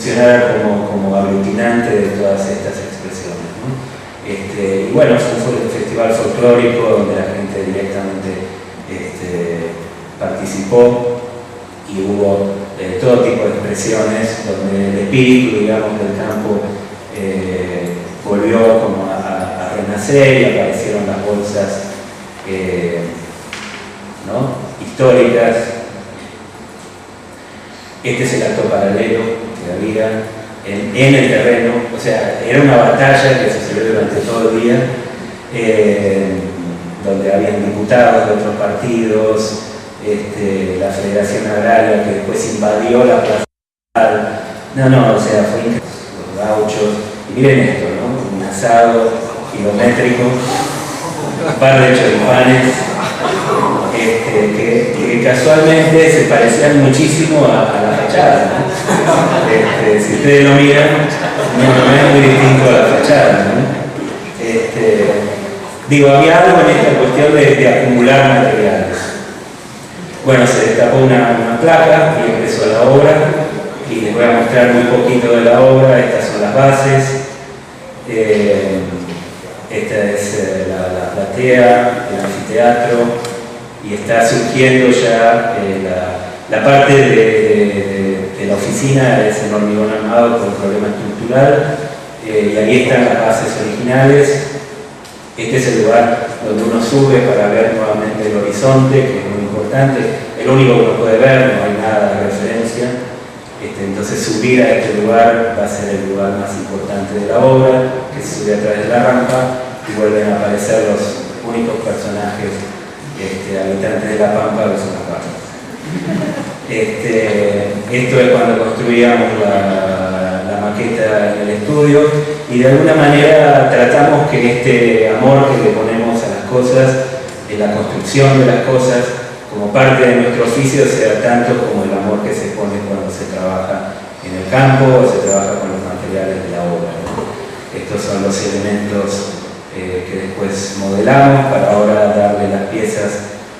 funcionara como aglutinante de todas estas expresiones, ¿no? Y bueno, fue un festival folclórico donde la gente directamente participó y hubo todo tipo de expresiones donde el espíritu, digamos, del campo volvió como a renacer y aparecieron las bolsas ¿no? históricas. Este es el acto paralelo que había en el terreno, o sea, era una batalla que sucedió durante todo el día, donde habían diputados de otros partidos, la Federación Agraria que después invadió la plaza. O sea, fue increíble. Los gauchos, y miren esto, ¿no? Un asado kilométrico, un par de choripanes, que casualmente se parecían muchísimo a la fachada, ¿no? Si ustedes lo miran, no es muy distinto a la fachada, ¿no? Había algo en esta cuestión de acumular materiales. Bueno, se destapó una placa y empezó la obra, y les voy a mostrar muy poquito de la obra. Estas son las bases, esta es la platea, el anfiteatro, y está surgiendo ya la parte de la oficina, es en hormigón armado con problema estructural, y ahí están las bases originales. Este es el lugar donde uno sube para ver nuevamente el horizonte, que es muy importante, el único que uno puede ver, no hay nada de referencia. Entonces subir a este lugar va a ser el lugar más importante de la obra, que se sube a través de la rampa y vuelven a aparecer los únicos personajes habitantes de la Pampa, que son las vacas. Esto es cuando construíamos la maqueta en el estudio, y de alguna manera tratamos que este amor que le ponemos a las cosas, en la construcción de las cosas, como parte de nuestro oficio, sea tanto como el amor que se pone cuando se trabaja en el campo o se trabaja con los materiales de la obra, ¿no? Estos son los elementos que después modelamos para ahora darle las piezas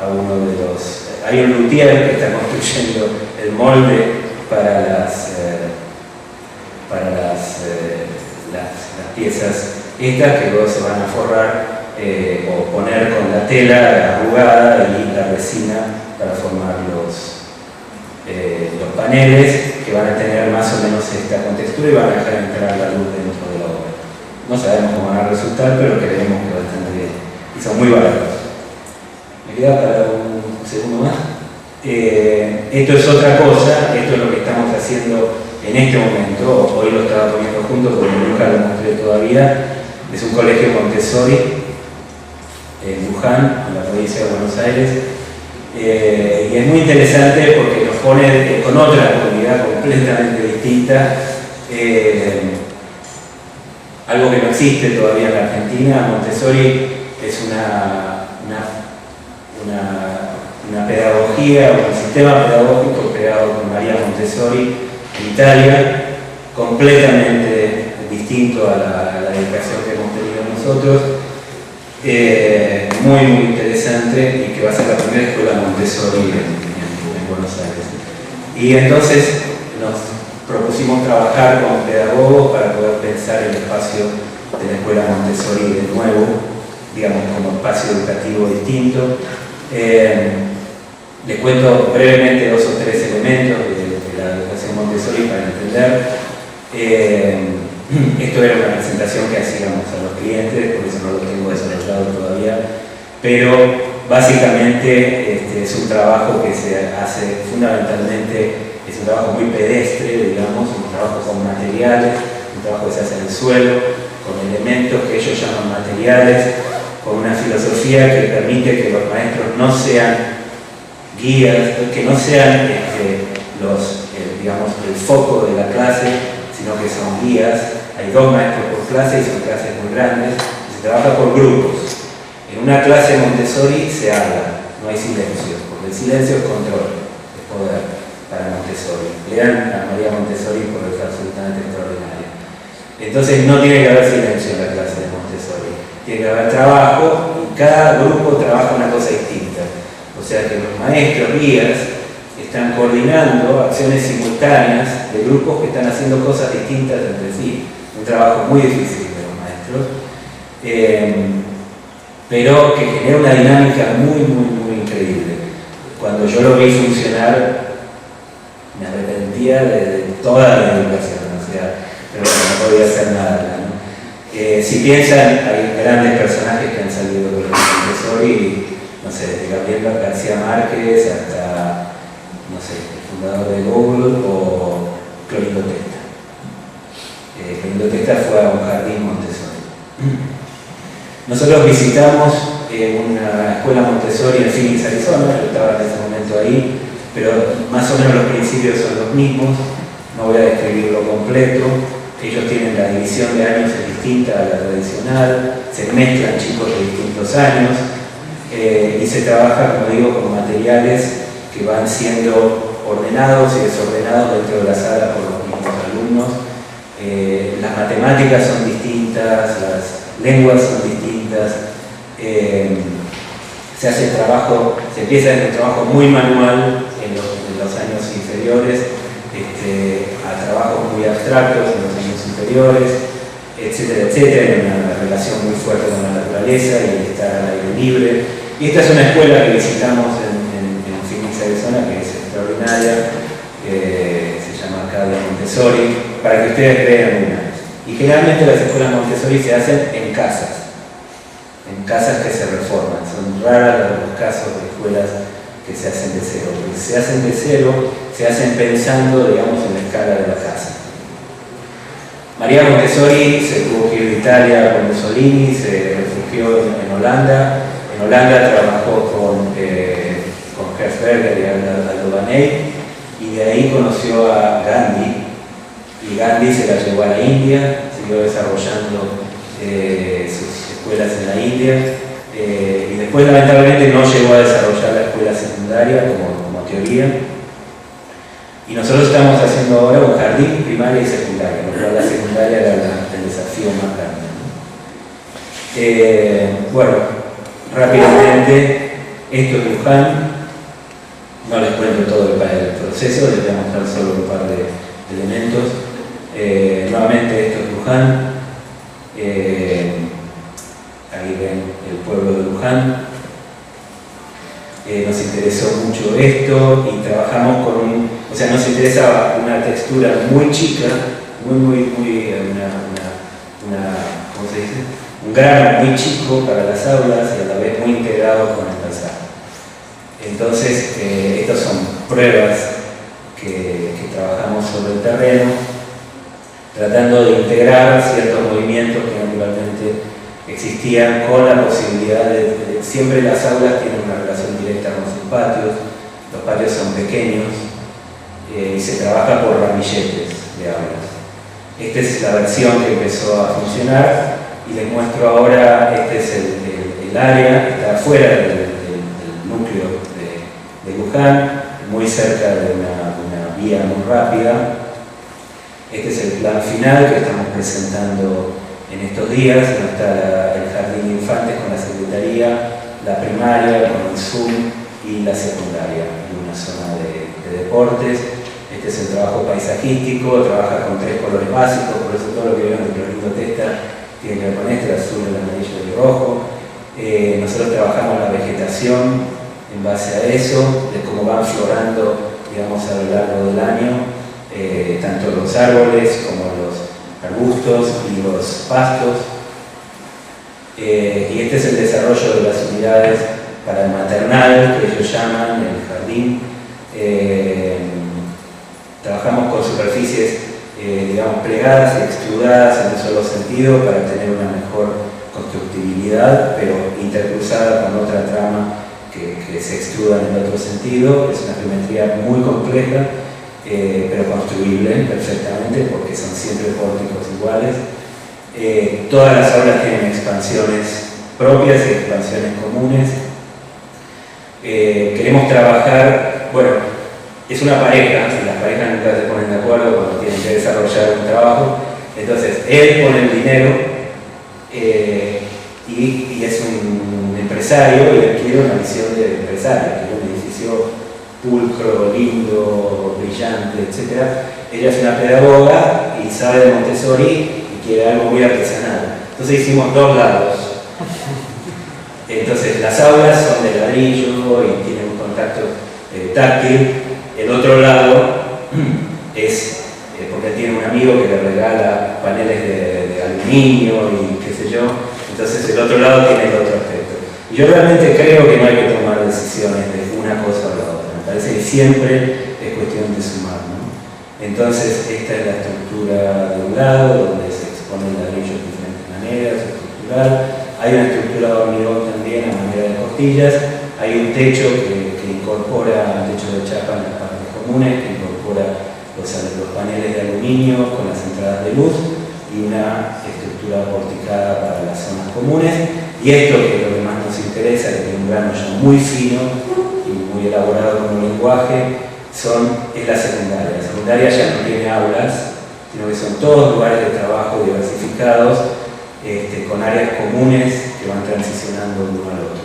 a uno de los... Hay un luthier que está construyendo el molde para las piezas estas, que luego se van a forrar o poner con la tela arrugada y la resina para formar los paneles, que van a tener más o menos esta contextura y van a dejar entrar la luz dentro de la obra. No sabemos cómo van a resultar, pero creemos que bastante bien. Y son muy baratos. ¿Me queda para un segundo más? Esto es otra cosa, esto es lo que estamos haciendo en este momento. Hoy lo estaba poniendo juntos porque nunca lo mostré todavía. Es un colegio Montessori en Luján, en la provincia de Buenos Aires. Y es muy interesante porque nos pone con otra comunidad completamente distinta. Algo que no existe todavía en la Argentina. Montessori es una pedagogía, un sistema pedagógico creado por María Montessori en Italia, completamente distinto a la educación que hemos tenido nosotros, muy interesante, y que va a ser la primera escuela Montessori en Buenos Aires. Y entonces nos propusimos trabajar con pedagogos para poder pensar el espacio de la escuela Montessori de nuevo, digamos, como espacio educativo distinto. Les cuento brevemente 2 o 3 elementos de la educación Montessori para entender. Esto era una presentación que hacíamos a los clientes, por eso no lo tengo desarrollado todavía, pero básicamente es un trabajo que se hace fundamentalmente, es un trabajo muy pedestre, digamos, un trabajo con materiales, un trabajo que se hace en el suelo, con elementos que ellos llaman materiales, con una filosofía que permite que los maestros no sean guías, que no sean digamos, el foco de la clase, sino que son guías. Hay 2 maestros por clase y son clases muy grandes, y se trabaja por grupos. En una clase Montessori se habla, no hay silencio, porque el silencio es control, es poder para Montessori. Lean a María Montessori porque es absolutamente extraordinaria. Entonces no tiene que haber silencio en la clase de Montessori, tiene que haber trabajo, y cada grupo trabaja una cosa distinta. O sea que los maestros guías están coordinando acciones simultáneas de grupos que están haciendo cosas distintas entre sí. Un trabajo muy difícil de los maestros, pero que genera una dinámica muy increíble. Cuando yo lo vi funcionar, me arrepentía de toda la educación, o sea, pero bueno, no podía hacer nada, ¿no? Si piensan, hay grandes personajes que han salido de los Montessori, no sé, desde Gabriel García Márquez hasta, no sé, el fundador de Google o Clorinda Testa. Clorinda Testa fue a un jardín Montessori. Nosotros visitamos una escuela Montessori en Phoenix, Arizona, yo estaba en ese momento ahí, pero más o menos los principios son los mismos, no voy a describirlo completo. Ellos tienen la división de años es distinta a la tradicional, se mezclan chicos de distintos años y se trabaja, como digo, con materiales que van siendo ordenados y desordenados dentro de la sala por los mismos alumnos. Las matemáticas son distintas, las lenguas son distintas, se hace trabajo, se empieza en un trabajo muy manual en los años inferiores, a trabajos muy abstractos en los años superiores, etcétera, etcétera, en una relación muy fuerte con la naturaleza y estar al aire libre. Y esta es una escuela que visitamos en Phoenix, Arizona, que es extraordinaria, se llama Academia Montessori, para que ustedes vean una. Y generalmente las escuelas Montessori se hacen en casas que se reforman. Son raros los casos de escuelas que se hacen de cero, porque si se hacen de cero, se hacen pensando, digamos, en la escala de la casa. María Montessori se tuvo que ir de Italia con Mussolini, se refugió en Holanda. En Holanda trabajó con Herzberger y Aldo Vaney, y de ahí conoció a Gandhi, y Gandhi se la llevó a la India, siguió desarrollando sus escuelas en la India, y después lamentablemente no llegó a desarrollar la escuela secundaria como teoría. Y nosotros estamos haciendo ahora un jardín primaria y secundaria, lo cual la secundaria era el desafío más grande, ¿no? Bueno, rápidamente, esto es Luján, no les cuento todo el proceso, les voy a mostrar solo un par de elementos. Nuevamente esto es Luján, ahí ven el pueblo de Luján. Nos interesó mucho esto y trabajamos con nos interesa una textura muy chica, ¿cómo se dice? Un grano muy chico para las aulas y a la vez muy integrado con el paisaje. Entonces, estas son pruebas que trabajamos sobre el terreno, tratando de integrar ciertos movimientos que naturalmente existían con la posibilidad de siempre las aulas tienen una relación directa con sus patios, los patios son pequeños y se trabaja por ramilletes de aulas. Esta es la versión que empezó a funcionar y les muestro ahora, este es el área que está afuera del núcleo de Luján, muy cerca de una vía muy rápida. Este es el plan final que estamos presentando en estos días. No está el jardín de infantes con la secretaría, la primaria con el Zoom y la secundaria en una zona de deportes. Este es el trabajo paisajístico, trabaja con 3 colores básicos, por eso todo lo que vieron de Clorinda Testa tiene que ver con este, el azul, el amarillo y el rojo. Nosotros trabajamos la vegetación en base a eso, de cómo van florando, digamos, a lo largo del año, tanto los árboles como los arbustos y los pastos. Y este es el desarrollo de las unidades para el maternal, que ellos llaman el jardín. Trabajamos con superficies, digamos, plegadas y extrudadas en un solo sentido para tener una mejor constructibilidad, pero intercruzada con otra trama que se extruda en el otro sentido. Es una geometría muy compleja, pero construible perfectamente porque son siempre pórticos iguales. Todas las aulas tienen expansiones propias y expansiones comunes. Queremos trabajar, bueno, es una pareja, y las parejas nunca se ponen de acuerdo cuando tienen que desarrollar un trabajo. Entonces, él pone el dinero y es un empresario y él quiere una visión de empresario, quiere un edificio pulcro, lindo, brillante, etc. Ella es una pedagoga y sabe de Montessori y quiere algo muy artesanal. Entonces hicimos dos lados. Entonces las aulas son de ladrillo y tienen un contacto táctil. El otro lado es porque él tiene un amigo que le regala paneles de aluminio y qué sé yo. Entonces el otro lado tiene el otro aspecto. Y yo realmente creo que no hay que tomar decisiones de una cosa o la otra. Me parece que siempre es cuestión de sumar, ¿no? Entonces esta es la estructura de un lado, donde se exponen ladrillos de diferentes maneras, estructural. Hay una estructura de hormigón también a manera de costillas. Hay un techo que incorpora, un techo de chapa en las partes comunes, que incorpora los paneles de aluminio con las entradas de luz y una estructura porticada para las zonas comunes. Y esto, que es lo que más nos interesa, que tiene un grano ya muy fino y muy elaborado como lenguaje, es la secundaria. La secundaria ya no tiene aulas, sino que son todos lugares de trabajo diversificados, con áreas comunes que van transicionando de uno al otro.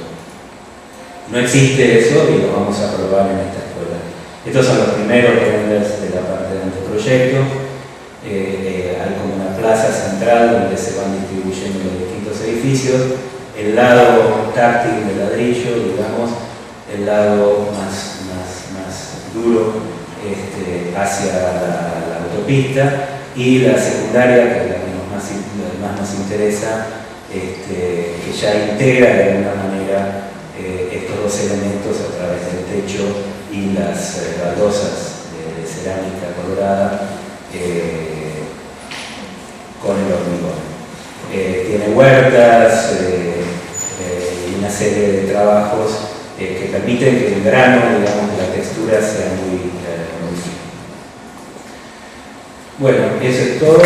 No existe eso y lo vamos a probar en esta escuela. Estos son los primeros renders de la parte de anteproyecto. Hay como una plaza central donde se van distribuyendo los distintos edificios. El lado táctil de ladrillo, digamos, el lado más duro hacia la autopista, y la secundaria, que es la que más nos interesa, que ya integra de alguna manera estos dos elementos a través del techo y las baldosas de cerámica colorada con el hormigón. Tiene huertas y una serie de trabajos que permiten que el grano, digamos, la textura sea muy fina. Bueno, eso es todo.